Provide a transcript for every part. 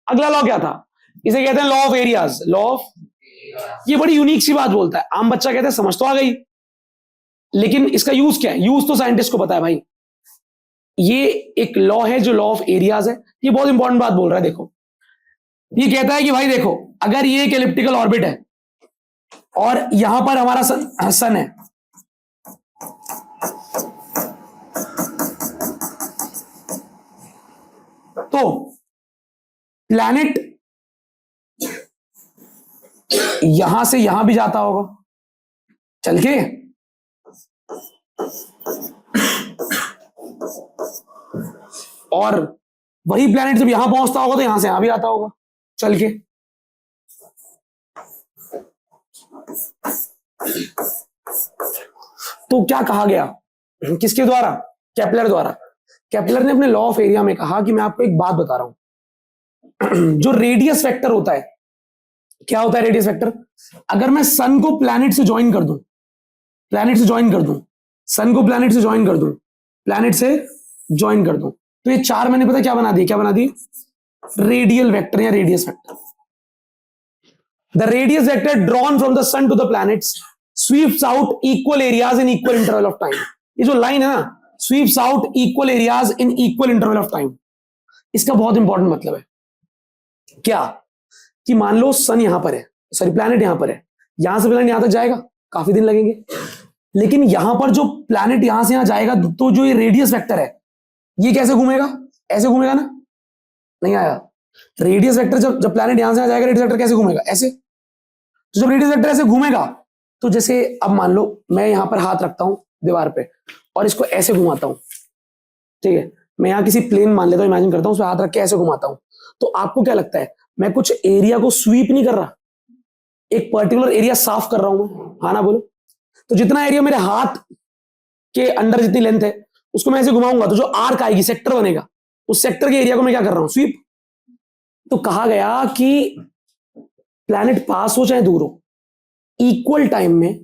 अगला लॉ क्या था? इसे कहते हैं law of areas. Law of, ये बड़ी यूनिक सी बात बोलता है, आम बच्चा कहते हैं समझ तो आ गई, लेकिन इसका यूज क्या है? यूज तो साइंटिस्ट को पता है भाई। ये एक लॉ है जो लॉ ऑफ एरियाज है। ये बहुत इंपॉर्टेंट बात बोल रहा है। देखो, ये कहता है कि भाई देखो, अगर ये एक एलिप्टिकल ऑर्बिट है और यहां पर हमारा सन है, तो प्लैनेट यहां से यहां भी जाता होगा चल के, और वही प्लैनेट जब यहां पहुंचता होगा तो यहां से यहां भी आता होगा चल के। तो क्या कहा गया, किसके द्वारा? केपलर द्वारा। केपलर ने अपने लॉ ऑफ एरिया में कहा कि मैं आपको एक बात बता रहा हूं, जो रेडियस वेक्टर होता है, क्या होता है रेडियस वेक्टर? अगर मैं सन को प्लैनेट से ज्वाइन कर दूं, प्लैनेट से ज्वाइन कर दूं, सन को प्लैनेट से ज्वाइन कर दूं, प्लैनेट से ज्वाइन कर दूं, तो ये चार मैंने पता क्या बना दी? क्या बना दी? रेडियल वेक्टर या radius vector. The radius vector drawn from the sun to the planets sweeps out equal areas in equal interval of time. ये जो लाइन है ना, sweeps out equal areas in equal interval of time, इसका बहुत important मतलब है क्या, कि मान लो सन यहां पर है, सॉरी प्लैनेट यहां पर है, यहां से प्लैनेट यहां तक जाएगा, काफी दिन लगेंगे, लेकिन यहां पर जो प्लैनेट यहां से यहां जाएगा, तो जो ये रेडियस वेक्टर है, ये कैसे घूमेगा? ऐसे घूमेगा ना? नहीं आया? रेडियस वेक्टर जब जब प्लैनेट यहां से यहां जाएगा, रेडियस वेक्टर कैसे घूमेगा? ऐसे। तो जब रेडियस वेक्टर ऐसे घूमेगा, तो जैसे अब मान लो मैं यहां पर हाथ रखता हूं दीवार पे और इसको ऐसे घुमाता हूं, ठीक है, मैं यहां किसी प्लेन मान लेता हूं, इमेजिन करता हूं, उस पर हाथ रख के ऐसे घुमाता हूं, तो आपको क्या लगता है, मैं कुछ एरिया को स्वीप नहीं कर रहा, एक पर्टिकुलर एरिया साफ कर रहा हूं मैं? हाँ ना बोलो। तो जितना एरिया मेरे हाथ के अंडर जितनी लेंथ है, उसको मैं ऐसे घुमाऊंगा तो जो आर्क आएगी, सेक्टर बनेगा, उस सेक्टर के एरिया को मैं क्या कर रहा हूं? स्वीप। तो कहा गया कि प्लैनेट पास हो चाहे दूर हो, इक्वल टाइम में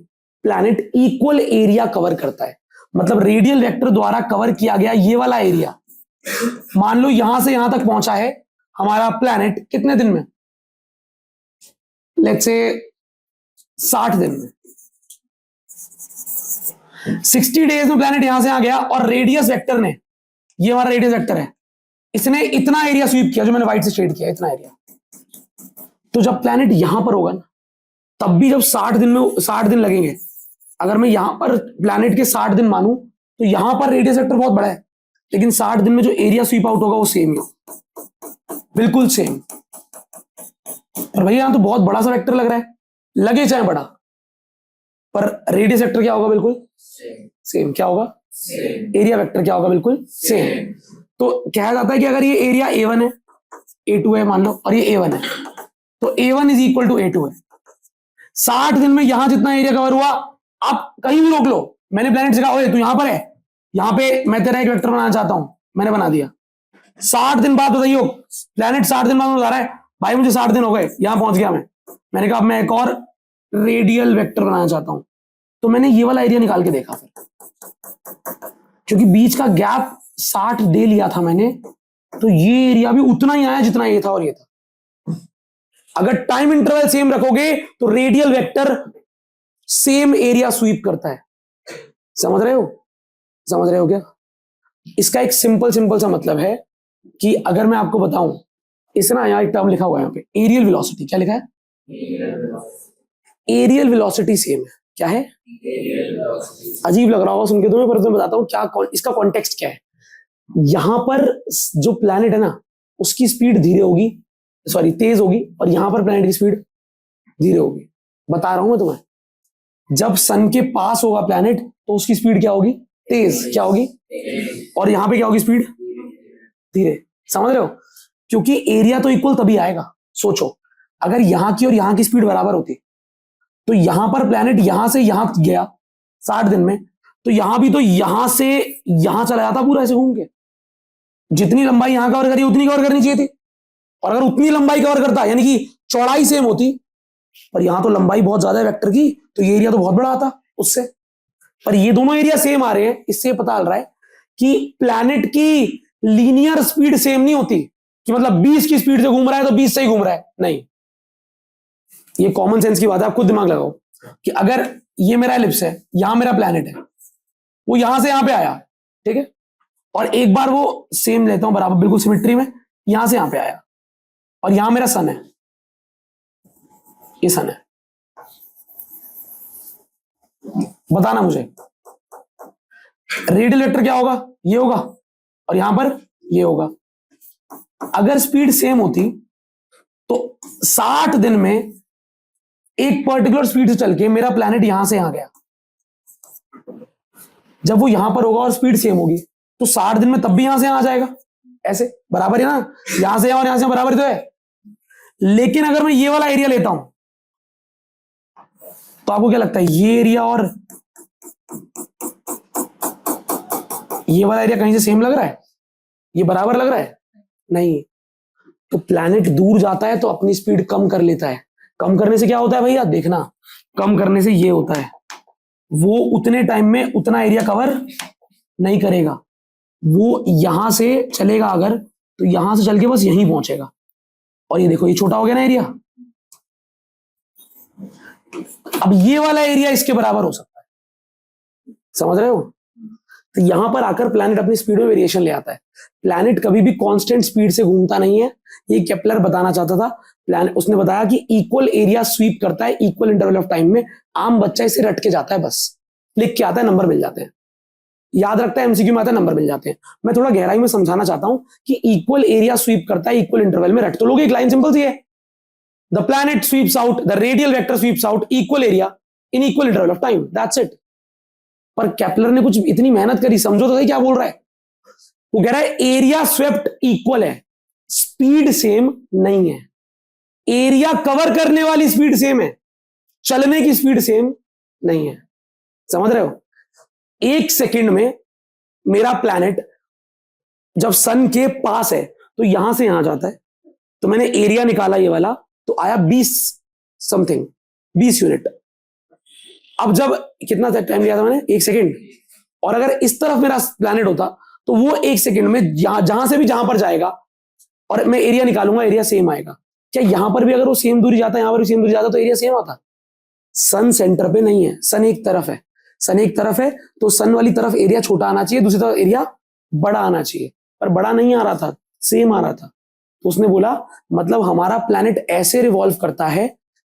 प्लैनेट इक्वल एरिया कवर करता है। मतलब रेडियल वेक्टर द्वारा कवर किया गया ये वाला एरिया, मान लो यहां से यहां तक पहुंचा है हमारा प्लैनेट कितने दिन में? लेट्स से 60 दिन में। 60 डेज में प्लैनेट यहां से आ गया, और रेडियस वेक्टर ने, ये हमारा रेडियस वेक्टर है, इसने इतना एरिया स्वीप किया जो मैंने व्हाइट से शेड किया, इतना एरिया। तो जब प्लैनेट यहां पर होगा ना, तब भी जब 60 दिन में 60 दिन लगेंगे, अगर मैं यहां पर प्लैनेट के 60 दिन मानूं, तो यहां पर रेडियस वेक्टर बहुत बड़ा है, लेकिन 60 दिन में जो एरिया स्वीप आउट होगा वो सेम ही, बिल्कुल सेम। पर भैया यहां तो बहुत बड़ा सा वेक्टर लग रहा है, लगे चाहे बड़ा, पर रेडियस वेक्टर क्या होगा? बिल्कुल सेम। क्या होगा? एरिया वेक्टर क्या होगा? बिल्कुल सेम। तो कहा जाता है कि अगर ये एरिया A1 है, A2 है मान लो, और ये A1 है, तो A1 is equal to A2 है। 60 दिन में यहां जितना एरिया कवर हुआ, आप कहीं भी रोक लो, मैंने प्लैनेट से कहा ओए तू यहां पर है, यहां पे मैं तेरा एक वेक्टर बनाना चाहता हूं, मैंने बना दिया। 60 दिन बाद बताइए, प्लैनेट 60 दिन बाद बता रहा है भाई मुझे 60 दिन हो गए, यहां पहुंच गया मैंने कहा अब मैं एक और रेडियल वेक्टर बनाना चाहता हूं, तो मैंने ये वाला एरिया निकाल के देखा फिर, क्योंकि बीच का गैप 60 डे लिया था मैंने, तो ये एरिया भी उतना ही आया जितना ये था और ये था। अगर टाइम इंटरवल सेम रखोगे तो radial vector same area sweep करता है। समझ रहे हो? समझ रहे हो क्या? इसका एक सिंपल सिंपल सा मतलब है कि अगर मैं आपको बताऊं, इस ना यहां एक टर्म लिखा हुआ है, यहां पे एरियल वेलोसिटी, क्या लिखा है? एरियल वेलोसिटी सेम है। क्या है? अजीब लग रहा होगा सुन के तुम्हें, पर मैं बताता हूं क्या इसका कॉन्टेक्स्ट क्या है। यहां पर जो प्लैनेट है ना, उसकी स्पीड धीरे होगी, सॉरी तेज होगी, और यहां पर प्लैनेट की स्पीड धीरे होगी। बता रहा हूं मैं तुम्हें, जब सन के पास होगा प्लैनेट तो उसकी स्पीड क्या होगी? तेज। क्या होगी? और यहां पे क्या होगी? स्पीड धीरे। समझ रहे हो? क्योंकि एरिया तो इक्वल तभी आएगा। सोचो, अगर यहां की और यहां की स्पीड बराबर होती, तो यहां पर प्लैनेट यहां से यहां गया 60 दिन में, तो यहां भी तो यहां से यहां चला जाता पूरा ऐसे घूम के। जितनी लंबाई यहां कवर करी उतनी कवर करनी चाहिए थी, और अगर उतनी लंबाई कवर करता, यानी कि चौड़ाई सेम होती, पर यहां तो लंबाई बहुत ज्यादा है वेक्टर की, तो ये एरिया तो बहुत बड़ा आता उससे। पर ये दोनों एरिया सेम आ रहे हैं, इससे पता चल रहा है कि प्लैनेट की लीनियर स्पीड सेम नहीं होती, कि मतलब 20 की स्पीड से घूम रहा है तो 20 से ही घूम रहा है, नहीं। ये कॉमन सेंस की बात है, आप खुद दिमाग लगाओ कि अगर ये मेरा एलिप्स है, यहां मेरा प्लैनेट है, वो यहां से यहां पे आया, ठीक है, और एक बार वो सेम लेता हूं बराबर बिल्कुल सिमेट्री में, यहां से यहां पे आया, और यहां मेरा सन है, ये सन है, बताना मुझे रेडियल वेक्टर क्या होगा, ये होगा, और यहां पर ये होगा। अगर स्पीड सेम होती तो 60 दिन में एक पर्टिकुलर स्पीड से चल के मेरा प्लैनेट यहां से यहां गया, जब वो यहां पर होगा और स्पीड सेम होगी तो 60 दिन में तब भी यहां से यहां आ जाएगा, ऐसे बराबर है ना, यहां से यहां और यहां से बराबर तो है। लेकिन अगर मैं ये वाला एरिया लेता हूं तो आपको क्या लगता है, ये एरिया और ये वाला एरिया कहीं से सेम लग रहा है, ये बराबर लग रहा है, नहीं। तो प्लैनेट दूर जाता है तो अपनी स्पीड कम कर लेता है। कम करने से क्या होता है भैया, देखना, कम करने से ये होता है, वो उतने टाइम में उतना एरिया कवर नहीं करेगा, वो यहां से चलेगा अगर, तो यहां से चल के बस यहीं पहुंचेगा, और ये देखो ये छोटा हो गया ना एरिया। अब ये वाला एरिया इसके बराबर हो सकता है, समझ रहे हो। तो यहां पर आकर प्लैनेट अपनी स्पीड में वेरिएशन ले आता है। प्लैनेट कभी भी कांस्टेंट स्पीड से घूमता नहीं है, ये केपलर बताना चाहता था। प्लैनेट उसने बताया कि इक्वल एरिया स्वीप करता है इक्वल इंटरवल ऑफ टाइम में। आम बच्चा इसे रट के जाता है, बस लिख के आता है, नंबर मिल जाते हैं, याद रखता है, एमसीक्यू में आता है, नंबर मिल जाते हैं। मैं थोड़ा गहराई में समझाना चाहता हूं कि इक्वल एरिया स्वीप करता है इक्वल इंटरवल में, रट तो लोग, एक लाइन सिंपल सी है, the planet sweeps out, the radial vector sweeps out equal area in equal interval of time, that's it. पर केपलर ने कुछ इतनी मेहनत करी, समझो तो सही क्या बोल रहा है। वो कह रहा है एरिया स्वेप्ट इक्वल है, स्पीड सेम नहीं है। एरिया कवर करने वाली स्पीड सेम है, चलने की स्पीड सेम नहीं है, समझ रहे हो। एक सेकंड में मेरा प्लैनेट जब सन के पास है तो यहां से यहां जाता है, तो मैंने एरिया निकाला ये वाला, तो आया 20 समथिंग, 20 यूनिट। अब जब कितना टाइम लिया था मैंने, एक सेकंड, और अगर इस तरफ मेरा प्लैनेट होता तो वो एक सेकंड में जहां से भी जहां पर जाएगा, और मैं एरिया निकालूंगा, एरिया सेम आएगा। क्या यहां पर भी अगर वो सेम दूरी जाता, यहां पर भी सेम दूरी जाता तो एरिया सेम आता। सन सेंटर पे नहीं है, सन एक तरफ है, सन एक तरफ है तो सन वाली तरफ एरिया छोटा आना चाहिए, दूसरी तरफ एरिया बड़ा आना चाहिए, पर बड़ा नहीं आ रहा था, सेम आ रहा था। तो उसने बोला मतलब हमारा प्लैनेट ऐसे रिवॉल्व करता है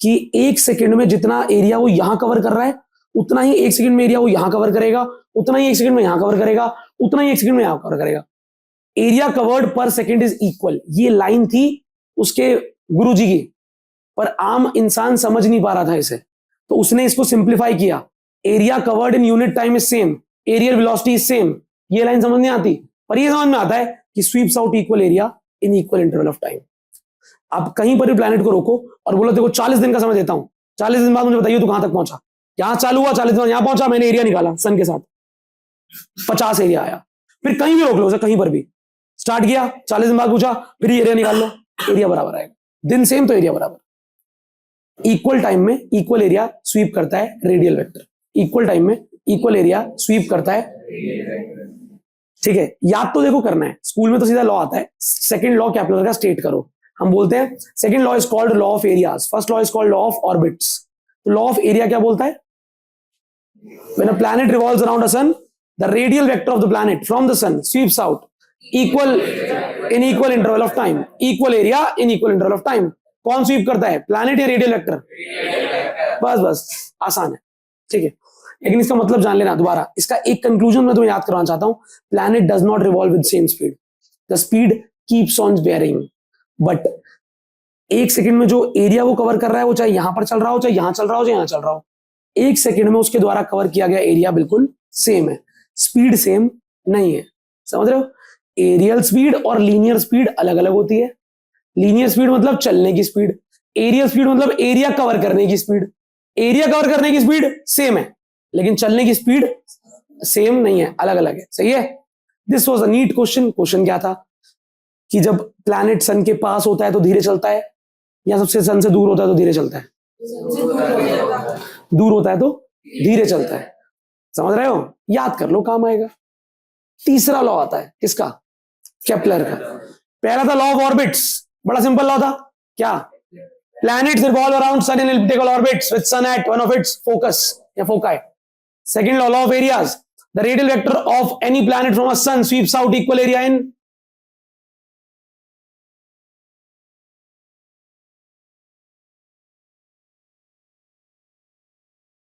कि एक सेकंड में जितना एरिया वो यहां कवर कर रहा है, उतना ही एक सेकंड में एरिया वो यहां कवर करेगा, उतना ही एक सेकंड में यहां कवर करेगा, उतना ही एक सेकंड में यहां कवर करेगा। एरिया कवर्ड पर सेकंड इज इक्वल, ये लाइन थी उसके गुरुजी की, पर आम इंसान समझ नहीं पा रहा था इसे, तो उसने इसको सिंप्लीफाई किया, area covered in unit time is same, areal velocity is same. ये लाइन समझ नहीं आती, पर ये समझ में आता है कि sweeps out equal area in equal interval of time. आप कहीं पर भी प्लैनेट को रोको और बोलो देखो 40 दिन का समय देता हूं, 40 दिन बाद मुझे बताइए तू कहां तक पहुंचा। यहां चालू हुआ, 40 दिन बाद यहां पहुंचा, मैंने एरिया निकाला सन के साथ, 50 एरिया आया। फिर कहीं भी रोक लो उसे, कहीं पर भी स्टार्ट किया, 40 दिन बाद पूछा, फिर एरिया निकाल लो, एरिया बराबर आएगा, दिन सेम तो एरिया बराबर। इक्वल टाइम में इक्वल एरिया स्वीप करता है रेडियल वेक्टर, इक्वल टाइम में इक्वल एरिया स्वीप करता है, ठीक है। याद तो देखो करना है, स्कूल में तो सीधा लॉ आता है, सेकंड लॉ केपलर का स्टेट करो। हम बोलते हैं second law is called law of areas, first law is called law of orbits. तो लॉ ऑफ एरिया क्या बोलता है, when a planet revolves around a sun, the radial vector of the planet from the sun sweeps out equal in equal interval of time, equal area in equal interval of time. कौन sweep करता है, planet या radial vector? बस बस, आसान है, ठीक है। लेकिन इसका मतलब जान लेना दोबारा, इसका एक कंक्लूजन मैं तुम्हें याद करवाना चाहता हूं, planet does not revolve with same speed, the speed keeps on varying, but एक सेकंड में जो एरिया वो कवर कर रहा है, वो चाहे यहां पर चल रहा हो, चाहे यहां चल रहा हो, चाहे यहां चल रहा हो, एक सेकंड में उसके द्वारा कवर किया गया एरिया बिल्कुल सेम है, स्पीड सेम नहीं है, समझ रहे हो। एरियल स्पीड और लीनियर स्पीड अलग अलग होती है। लीनियर स्पीड मतलब चलने की स्पीड, एरियल स्पीड मतलब एरिया कवर करने की स्पीड। एरिया कवर करने की स्पीड सेम है, लेकिन चलने की स्पीड सेम नहीं है, अलग अलग है, सही है। This was a neat question. Question क्या था कि जब प्लैनेट सन के पास होता है तो धीरे चलता है, या सबसे सन से दूर होता है तो धीरे चलता है? दूर होता है तो धीरे चलता है, समझ रहे हो, याद कर लो, काम आएगा। तीसरा लॉ आता है किसका? केपलर का। पहला था लॉ ऑफ ऑर्बिट्स, बड़ा सिंपल लॉ था, क्या? planets revolve around sun in elliptical orbits with sun at one of its focus या foci. Second law of areas, the radial vector of any planet from a sun sweeps out equal area in